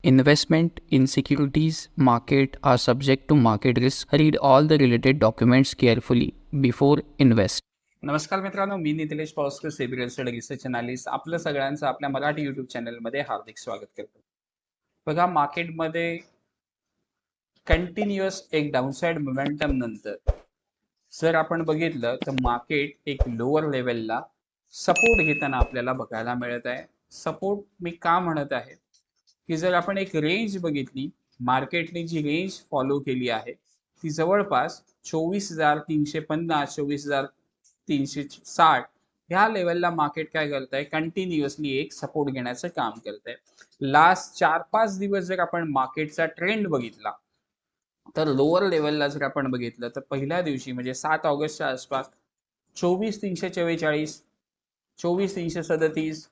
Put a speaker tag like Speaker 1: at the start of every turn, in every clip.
Speaker 1: Investment in securities market are subject to market risk. Read all the related documents carefully before invest.
Speaker 2: नमस्कार मित्रांनो, मी Nitesh Poskar, SEBI registered research analyst. आपलं सगळ्यांचं आपल्या Marathi YouTube चॅनलमध्ये हार्दिक स्वागत करतो. बघा, मार्केटमध्ये कंटिन्युअस एक डाऊनसाइड मोमेंटम नंतर जर आपण बघितलं तर मार्केट एक लोअर लेवलला सपोर्ट घेताना आपल्याला बघायला मिळत आहे. सपोर्ट मी का म्हणत आहे की जर आपण एक रेंज बघितली, मार्केटने जी रेंज फॉलो केली आहे ती जवळपास 24,350 24,360 ह्या लेवलला मार्केट काय करत आहे, कंटिन्युअसली एक सपोर्ट घेण्याचं काम करत आहे. लास्ट 4-5 दिवस जर आपण मार्केटचा ट्रेंड बघितला तर लोअर लेवलला जर आपण बघितलं तर पहिल्या दिवशी म्हणजे 7 ऑगस्टच्या आसपास 24,344, 24,337,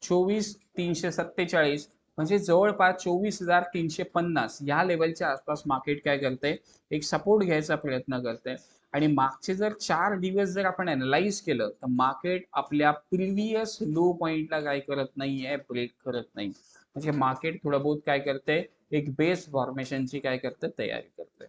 Speaker 2: 24,347 म्हणजे जवळपास 24,350 या लेवलच्या आसपास मार्केट काय करते, एक सपोर्ट घ्यायचा प्रयत्न करते. आणि मागचे जर 4 दिवस जर आपण अनालाइज केलं तर मार्केट आपल्या प्रिव्हियस लो पॉइंटला काय करत नाहीये, ब्रेक करत नाही. म्हणजे मार्केट थोडं बहुत काय करते, एक बेस फॉर्मेशनची काय करते, तयारी करते.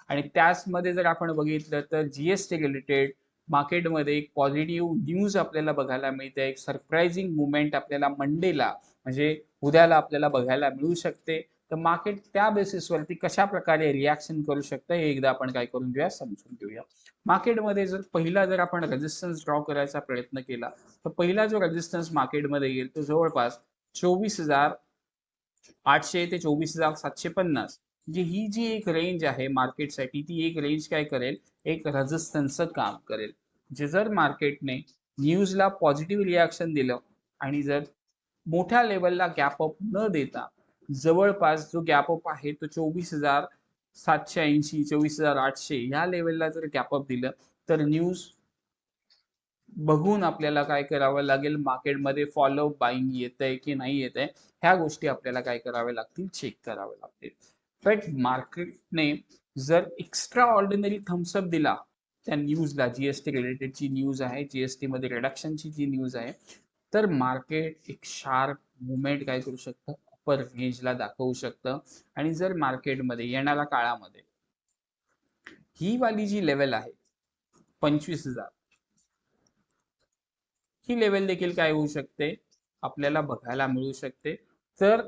Speaker 2: आणि त्याचमध्ये जर आपण बघितलं तर जीएसटी रिलेटेड मार्केटमध्ये एक पॉझिटिव्ह न्यूज आपल्याला बघायला मिळते. एक सरप्राइझिंग मुवमेंट आपल्याला मंडेला म्हणजे उद्याला आपल्याला बघायला मिळू शकते. तर मार्केट त्या बेसिसवरती कशा प्रकारे रिॲक्शन करू शकतं हे एकदा आपण काय करून घेऊया, समजून घेऊया. मार्केटमध्ये जर आपण रेजिस्टन्स ड्रॉ करायचा प्रयत्न केला तर पहिला जो रेजिस्टन्स मार्केटमध्ये येईल तो जवळपास 24,800 ते 24,750 म्हणजे ही जी एक रेंज आहे मार्केटसाठी, ती एक रेंज काय करेल, एक रेजिस्टन्सचं काम करेल. जे जर मार्केटने न्यूजला पॉझिटिव्ह रिॲक्शन दिलं आणि जर मोठ्या लेवलला गॅप अप न देता जवळपास जो गॅप अप आहे तो 24,780 24,800 ह्या लेवलला जर गॅप अप दिलं तर न्यूज बघून आपल्याला काय करावं लागेल, मार्केटमध्ये फॉलो बाईंग येतंय की नाही येतंय ह्या गोष्टी आपल्याला काय कराव्या लागतील, चेक कराव्या लागतील. बट मार्केटने जर एक्स्ट्रा ऑर्डिनरी थम्सअप दिला त्या न्यूजला, जीएसटी रिलेटेडची न्यूज आहे, जीएसटी मध्ये रिडक्शनची जी न्यूज आहे, तर मार्केट एक शार्प मुवमेंट काय करू शकतं, अपर रेंजला दाखवू शकतं. आणि जर मार्केटमध्ये येणाऱ्या काळामध्ये ही वाली जी लेवल आहे 25,000, ही लेवल देखील काय होऊ शकते, आपल्याला बघायला मिळू शकते. तर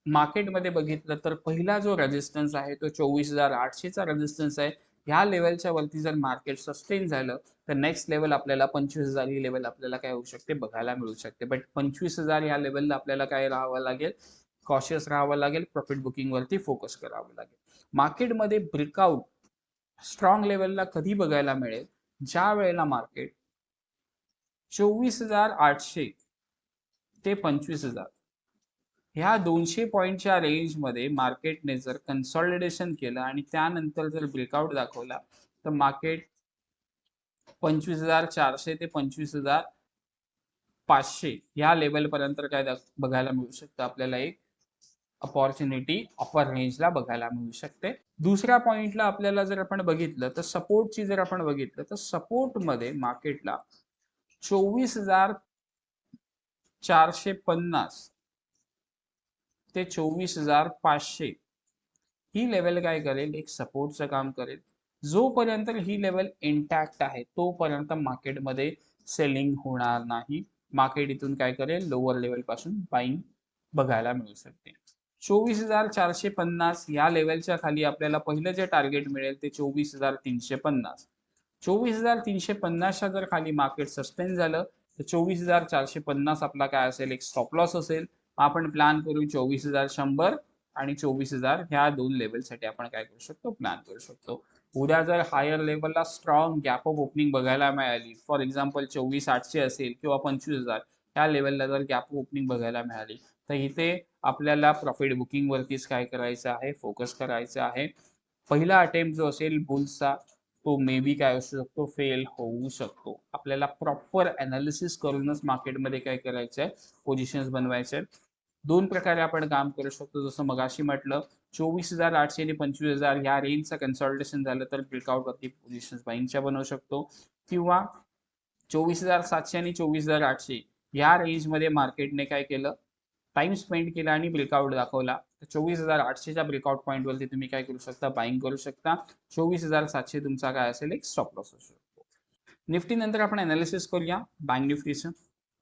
Speaker 2: मार्केटमध्ये बघितलं तर पहिला जो रेजिस्टन्स आहे तो 24,800चा रेजिस्टन्स आहे. ह्या लेवलच्या वरती जर मार्केट सस्टेन झालं तर नेक्स्ट लेवल आपल्याला 25,000 ही लेवल आपल्याला काय होऊ शकते, बघायला मिळू शकते. बट 25,000 ह्या लेवलला आपल्याला काय राहावं लागेल, कॉशियस राहावं लागेल, प्रॉफिट बुकिंग वरती फोकस करावं लागेल. मार्केटमध्ये ब्रेकआउट स्ट्रॉंग लेवलला कधी बघायला मिळेल, ज्या वेळेला मार्केट 24,800 ते 25,000 ह्या 200 पॉईंटच्या रेंजमध्ये मार्केटने जर कन्सॉलिडेशन केलं आणि त्यानंतर जर ब्रेकआउट दाखवला तर मार्केट 25,400 ते 25,500 ह्या लेवल पर्यंत काय बघायला मिळू शकतं, आपल्याला एक अपॉर्च्युनिटी अपर रेंजला बघायला मिळू शकते. दुसऱ्या पॉइंटला आपल्याला जर आपण बघितलं तर सपोर्टची जर आपण बघितलं तर सपोर्टमध्ये मार्केटला 24,450 ते 24,500 ही लेवल काय करेल, एक सपोर्टचं काम करेल. जोपर्यंत ही लेवल इंटॅक्ट आहे तोपर्यंत मार्केटमध्ये सेलिंग होणार नाही. मार्केट इथून काय करेल, लोअर लेवल पासून बाईंग बघायला मिळू शकते. 24,450 या लेवलच्या खाली आपल्याला पहिलं जे टार्गेट मिळेल ते 24,350. 24,350च्या जर खाली मार्केट सस्टेन झालं तर 24,450 आपला काय असेल, एक स्टॉप लॉस असेल. आपण प्लॅन करू 24,100 आणि 24,000 ह्या दोन लेवलसाठी आपण काय करू शकतो, प्लॅन करू शकतो. उद्या जर हायर लेवलला स्ट्रॉंग गॅप ऑफ ओपनिंग बघायला मिळाली, फॉर एक्झाम्पल 24,800 असेल किंवा 25,000 ह्या लेवलला जर गॅप ऑफ ओपनिंग बघायला मिळाली तर इथे आपल्याला प्रॉफिट बुकिंग वरतीच काय करायचं आहे, फोकस करायचं आहे. पहिला अटेम्प्ट जो असेल बुल्सचा तो मे बी काय असू शकतो, फेल होऊ शकतो. आपल्याला प्रॉपर अनालिसिस करूनच मार्केटमध्ये काय करायचं आहे, पोझिशन्स बनवायचे. दोन प्रकारे आपण काम करू शकतो. जसं मगाशी म्हटलं 24,800 आणि 25,000 ह्या रेंजचं कन्सॉल्टेशन झालं तर ब्रेकआउट वरती पोझिशन्स बाईंगच्या बनवू शकतो, किंवा 24,700 आणि 24,800 या रेंजमध्ये मार्केटने काय केलं, टाइम स्पेंड केला आणि ब्रेकआउट दाखवला तर 24,800च्या ब्रेकआउट पॉईंटवरती तुम्ही काय करू शकता, बाईंग करू शकता. 24,700 तुमचा काय असेल, एक स्टॉप लॉस असू शकतो. निफ्टी नंतर आपण अनालिसिस करूया बँक निफ्टीचं.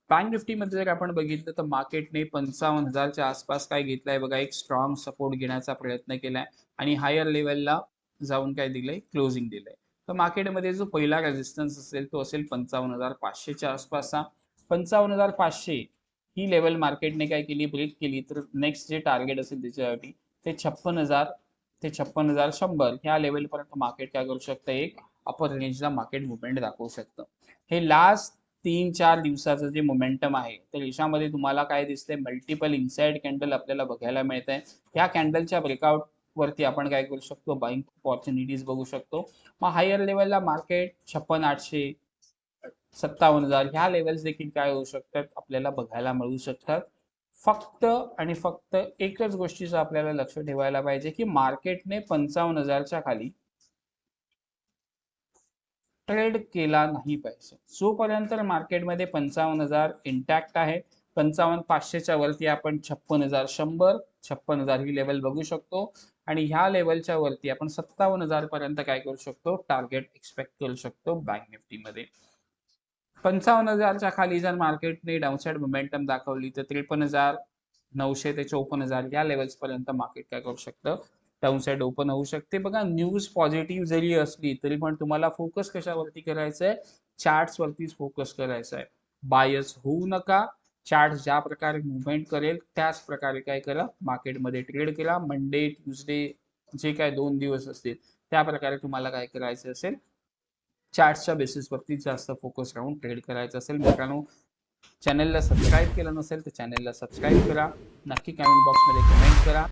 Speaker 2: बँक निफ्टीमध्ये जर आपण बघितलं तर मार्केटने 55,000च्या आसपास काय घेतलंय बघा, एक स्ट्रॉंग सपोर्ट घेण्याचा प्रयत्न केलाय आणि हायर लेवलला जाऊन काय दिलंय, क्लोजिंग दिलंय. तर मार्केटमध्ये जो पहिला रेजिस्टन्स असेल तो असेल 55,500च्या आसपासचा. 55,500 ही लेवल मार्केटने काय केली, ब्रेक केली तर नेक्स्ट जे टार्गेट असेल त्याच्यासाठी ते 56,000 ते 56,100 ह्या लेवलपर्यंत मार्केट काय करू शकतं, एक अपर रेंजला मार्केट मुवमेंट दाखवू शकतं. हे लास्ट 3-4 दिवसाचं जे मोमेंटम आहे तर याच्यामध्ये तुम्हाला काय दिसतंय, मल्टिपल इनसाइड कॅन्डल आपल्याला बघायला मिळत आहे. या कॅन्डलच्या ब्रेकआउट वरती आपण काय करू शकतो, बाईंग ऑपॉर्च्युनिटीज बघू शकतो. मग हायर लेवलला मार्केट 56,800 57,000 ह्या लेवल्स देखील काय होऊ शकतात, आपल्याला बघायला मिळू शकतात. फक्त आणि फक्त एकच गोष्टीचं आपल्याला लक्ष ठेवायला पाहिजे की मार्केटने 55,000च्या खाली ट्रेड केला नाही पाहिजे. जोपर्यंत मार्केटमध्ये 55,000 इंटॅक्ट आहे, 55,500च्या वरती आपण 56,100 56,000 ही लेवल बघू शकतो आणि ह्या लेवलच्या वरती आपण 57,000 पर्यंत काय करू शकतो, टार्गेट एक्सपेक्ट करू शकतो बँक निफ्टीमध्ये. 55,000च्या खाली जर मार्केटने डाऊनसाइड मोमेंटम दाखवली तर 53,900 ते 54,000 या लेवल्स पर्यंत मार्केट काय करू शकतं, डाऊनसाइड ओपन होऊ शकते. बघा न्यूज पॉझिटिव्ह जरी असली तरी पण तुम्हाला फोकस कशावरती करायचं आहे, चार्ट्स वरतीच फोकस करायचा आहे. बायस होऊ नका. चार्ट ज्या प्रकारे मुवमेंट करेल त्याच प्रकारे काय करा, मार्केटमध्ये ट्रेड करा. मंडे ट्यूजडे जे काय 2 दिवस असतील त्या प्रकारे तुम्हाला काय करायचं असेल, चार्टच्या बेसिसवरती जास्त फोकस राहून ट्रेड करायचं असेल. मित्रांनो, चॅनलला सबस्क्राईब केलं नसेल तर चॅनलला सबस्क्राईब करा. नक्की कमेंट बॉक्समध्ये कमेंट करा.